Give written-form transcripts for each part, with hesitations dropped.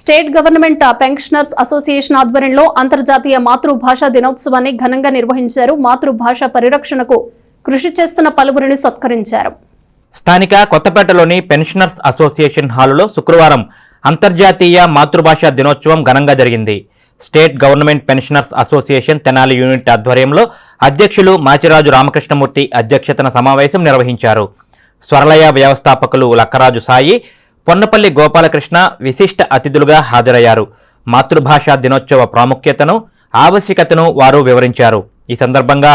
State government pensioners association ఆధ్వర్యంలో అంతర్జాతీయ మాతృభాషా దినోత్సవాన్ని ఘనంగా నిర్వహించారు. మాతృభాష పరిరక్షణకు కృషి చేస్తున్న పలువురిని సత్కరించారు. స్థానిక కొత్తపేటలోని పెన్షనర్స్ అసోసియేషన్ హాలులో శుక్రవారం అంతర్జాతీయ మాతృభాషా దినోత్సవం ఘనంగా జరిగింది. State government pensioners association Tenali unit ఆధ్వర్యంలో అధ్యక్షులు మాచిరాజు రామకృష్ణమూర్తి అధ్యక్షతన సమావేశం నిర్వహించారు. స్వరలయ వ్యవస్థాపకులు లక్కరాజు సాయి, పొన్నపల్లి గోపాలకృష్ణ విశిష్ట అతిథులుగా హాజరయ్యారు. మాతృభాషా దినోత్సవ ప్రాముఖ్యతను, ఆవశ్యకతను వారు వివరించారు. ఈ సందర్భంగా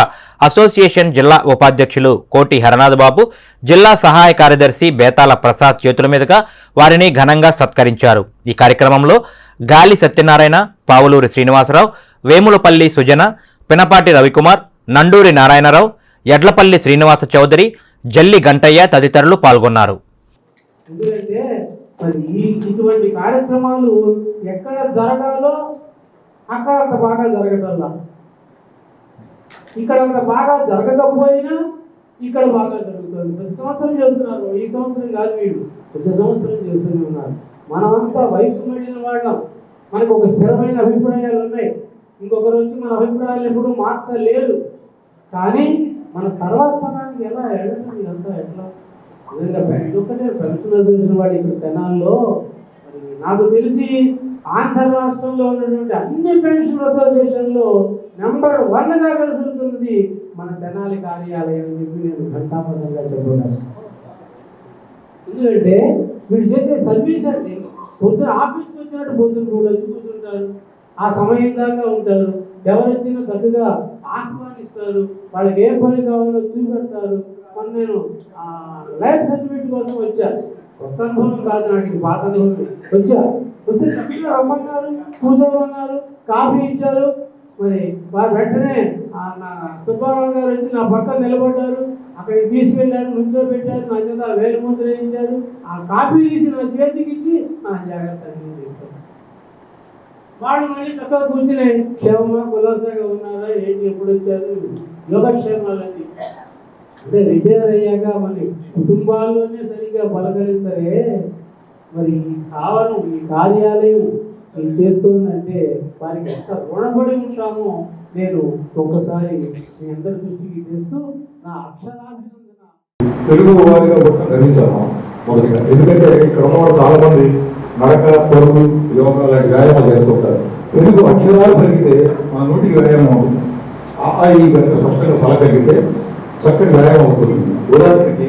అసోసియేషన్ జిల్లా ఉపాధ్యక్షులు కోటి హరనాథబాబు, జిల్లా సహాయ కార్యదర్శి బేతాల ప్రసాద్ చేతుల మీదుగా వారిని ఘనంగా సత్కరించారు. ఈ కార్యక్రమంలో గాలి సత్యనారాయణ, పావులూరి శ్రీనివాసరావు, వేములపల్లి సుజన, పినపాటి రవికుమార్, నండూరి నారాయణరావు, ఎడ్లపల్లి శ్రీనివాస చౌదరి, జల్లి గంటయ్య తదితరులు పాల్గొన్నారు. ఎందుకంటే మరి ఇటువంటి కార్యక్రమాలు ఎక్కడ జరగాలో అక్కడ అంత బాగా జరగటల్లా, ఇక్కడ అంత బాగా జరగకపోయినా ఇక్కడ బాగా జరుగుతుంది. ప్రతి సంవత్సరం చేస్తున్నారు. ఈ సంవత్సరం కాదు, వీళ్ళు ప్రతి సంవత్సరం చేస్తూనే ఉన్నారు. మనమంతా వయసు మళ్ళిన వాళ్ళం, మనకు ఒక స్థిరమైన అభిప్రాయాలు ఉన్నాయి. ఇంకొకరు వచ్చి మన అభిప్రాయాలు ఎప్పుడు మార్చలేరు. కానీ మన తర్వాత తరానికి ఎలా వెళ్ళడం ఇదంతా ఎట్లా నిజంగా ఇదొక్కటే పెన్షనర్స్ చేసిన వాడు ఇక్కడ తెనాల్లో నాకు తెలిసి ఆంధ్ర రాష్ట్రంలో ఉన్నటువంటి అన్ని పెన్షన్ అసోసియేషన్లో నెంబర్ 1గా వెలుస్తున్నది మన తెనాలి కార్యాలయం అని చెప్పి నేను ఘంటాపథంగా చెప్పగలను. ఎందుకంటే వీళ్ళు చేసే సర్వీస్ అంటే పొద్దున ఆఫీస్కి వచ్చినట్టు పొద్దున కూడా వచ్చి కూర్చుంటారు, ఆ సమయం దాకా ఉంటారు. ఎవరు వచ్చినా చక్కగా ఆహ్వానిస్తారు, వాళ్ళకి ఏ పని కావాలో చూపెడతారు. మన నేను లైఫ్ సర్టిఫికేట్ కోసం వచ్చాను, కొత్త అనుభవం కాదు నాకు, ఇది పాత అనుభవం. వస్తే చక్కగా రమ్మన్నారు, కూర్చోమన్నారు, కాఫీ ఇచ్చారు. మరి వారు వెంటనే సుబ్బారావు గారు వచ్చి నా పక్కన నిలబడ్డారు, అక్కడికి తీసుకెళ్ళారు, నుంచోబెట్టారు, నా చేత వేలు ముద్ర వేయించారు. ఆ కాఫీ తీసి నా చేతికి ఇచ్చి జాగ్రత్త చేశారు. వాళ్ళు మళ్ళీ చక్కగా కూర్చుని క్షేమమా కులాసాగా ఉన్నారా, ఏంటి, ఎప్పుడు వచ్చారు, యోగక్షేమాలని. అంటే రిటైర్ అయ్యాక మన కుటుంబాల్లోనే సరిగ్గా పలకరించరే, మరి ఈ స్థావరం, ఈ కార్యాలయం ఇది చేస్తుందంటే వారికి ఎంత రుణపడి ఉంటామో నేను ఒక్కసారి మీ అందరి దృష్టికి తెస్తూ నా అక్షరాభినందన. తెలుగు వారిగా మొత్తం గ్రహించాము మొదటిగా. ఎందుకంటే ఇక్కడ ఉన్నవాడు చాలా మంది నడక, పరుగు, యోగా లాంటి వ్యాయామాలు చేస్తుంటారు. తెలుగు అక్షరాలు పెరిగితే మన నోటికి వ్యాయామం అవుతుంది. ఈ కనుక స్పష్టంగా పలకలిగితే చక్కటి వ్యాయామం అవుతుంది. ఉదాహరణకి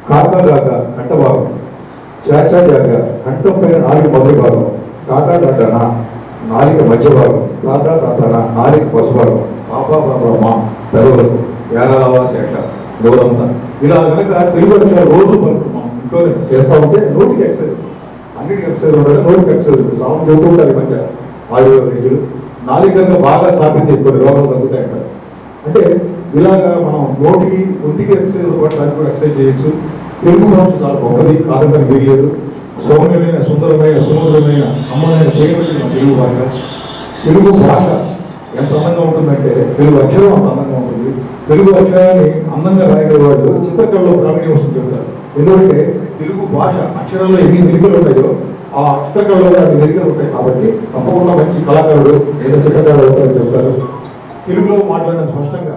కాకా గాక కంట భాగం, చాచా జాక కంఠం పైన నాలుగు మొదటి భాగం, కాకా డాటన నాలిక మధ్య భాగం, తాతా తాతన నాలిక పసు భాగం, పాపా పాప మా పెదవులకు ఏడాలవా శేష గౌరవంతా. ఇలా కనుక తెలుగు అక్షరాలు రోజు పలుకుతున్నాం, ఇంట్లో చేస్తూ ఉంటే నోటికి ఎక్సైజ్, అన్నిటికి ఎక్సైజ్ ఉండాలి, నోటికి ఎక్సైజ్ సాగు చెబుతూ ఉంటారు. ఈ మధ్య ఆయుర్వేదికులు నాలికగా బాగా చాపింది కొన్ని రోగాలు తగ్గుతాయి అంటారు. అంటే ఇలాగా మనం నోటికి, ఒంటికి ఎక్సైజ్ పట్టడానికి కూడా ఎక్సైజ్ చేయొచ్చు. తెలుగు భాష చాలా గొప్పది, కాదని వీల్లేదు. సౌమ్యమైన, సుందరమైన, సుమధురమైన, అమ్మమైన, చేయబడిన తెలుగు భాష. తెలుగు భాష ఎంత అందంగా ఉంటుందంటే తెలుగు అక్షరం అంత అందంగా ఉంటుంది. తెలుగు అక్షరాన్ని అందంగా రాయగల వాళ్ళు చిత్రకళలో ప్రావీణ్యం వస్తుంది చెప్తారు. ఎందుకంటే తెలుగు భాష అక్షరంలో ఎన్ని మెలికలు ఉన్నాయో ఆ చిత్రకళలో అన్ని మెలికలు ఉంటాయి. కాబట్టి తప్పకుండా మంచి కళాకారుడు లేదా చిత్రకారుడు అవుతారని చెప్తారు. తెలుగులో మాట్లాడిన స్పష్టంగా